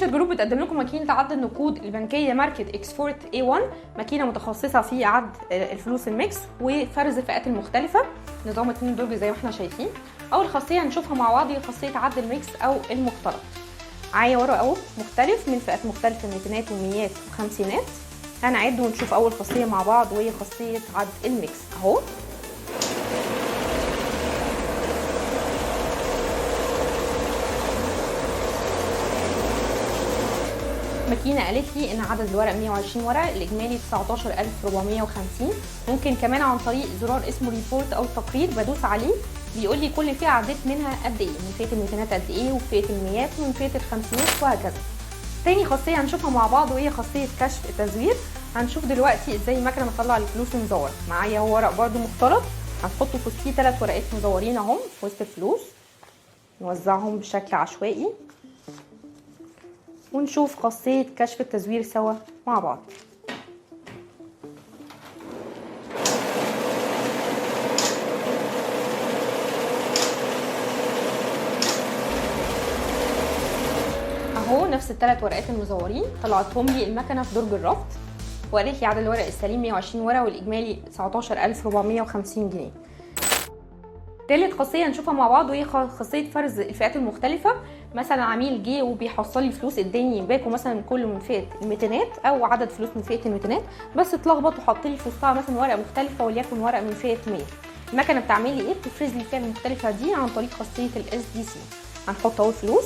فيوتشر جروب بتقدم لكم ماكينه عد النقود البنكيه ماركه اكسفورت A1، ماكينه متخصصه في عد الفلوس الميكس وفرز الفئات المختلفه، نظام 2 درج زي ما احنا شايفين. اول خاصيه هنشوفها مع بعض هي خاصيه عد الميكس او المختلط. معايا ورق اهو مختلف من فئات مختلفه، ميتينات وميات وخمسينات. هنعد ونشوف اول خاصيه مع بعض وهي خاصيه عد الميكس اهو. ماكينه قالت لي ان عدد الورق 120 ورقه، الاجمالي 19450. ممكن كمان عن طريق زرار اسمه ريبورت او تقرير بدوس عليه بيقول لي كل فئه عديت منها قد ايه، من فئه الميتينات قد ايه، وفئه الميات، ومن فئه الخمسينات وهكذا. تاني خاصيه هنشوفها مع بعض وهي خاصيه كشف التزوير. هنشوف دلوقتي ازاي المكنه بتطلع الفلوس المزور. معايا هو ورق برده مختلط، هنحطه في وسطيه 3 ورقات مزورين اهم في وسط الفلوس، نوزعهم بشكل عشوائي ونشوف خاصية كشف التزوير سوا مع بعض. اهو نفس ال3 ورقات المزورين طلعتهم لي المكنة في درج الرفض، وقالت لي عدد الورق السليم 120 ورقة والاجمالي 19450 جنيه. تالت خاصيه هنشوفها مع بعض وهي خاصيه فرز الفئات المختلفه. مثلا عميل جه وبيحصل لي فلوس، اداني باكو مثلا كله من فئه الميتينات او عدد فلوس من فئه الميتينات، بس اتلخبط وحط لي في وسطها مثلا ورقه مختلفه وليكن ورقه من فئه 100. المكنه بتعمل لي ايه؟ بتفرز لي الفئه المختلفه دي عن طريق خاصيه الاس دي سي. هنحط اهو الفلوس.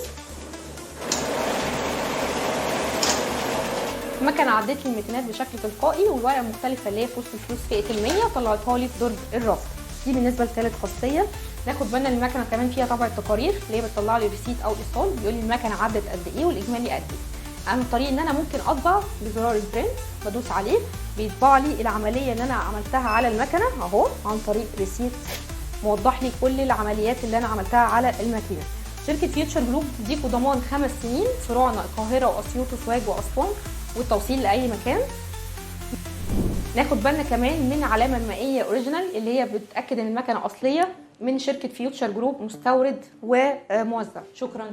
المكنه عدت لي الميتينات بشكل تلقائي، والورقه المختلفه اللي هي في وسط الفلوس فئه ال100 طلعتها لي في درج الرفض. دي بالنسبه لثالث خاصيه. ناخد بالنا المكنه كمان فيها طبع التقارير اللي هي بتطلع لي ريسيت او ايصال بيقول لي المكنه عدت قد ايه والاجمالي قد ايه. عن طريق ان انا ممكن اطبع بزرار البرنت، بدوس عليه بيطبع لي العمليه اللي انا عملتها على المكنه اهو عن طريق ريسيت موضح لي كل العمليات اللي انا عملتها على الماكينه. شركه فيوتشر جروب بتديكوا ضمان 5 سنين، فروعنا القاهره واسيوط وسوهاج واسوان، والتوصيل لاي مكان. ناخد بالنا كمان من علامه المائيه اوريجينال اللي هي بتاكد ان المكنه اصليه من شركه فيوتشر جروب مستورد وموزع. شكرا.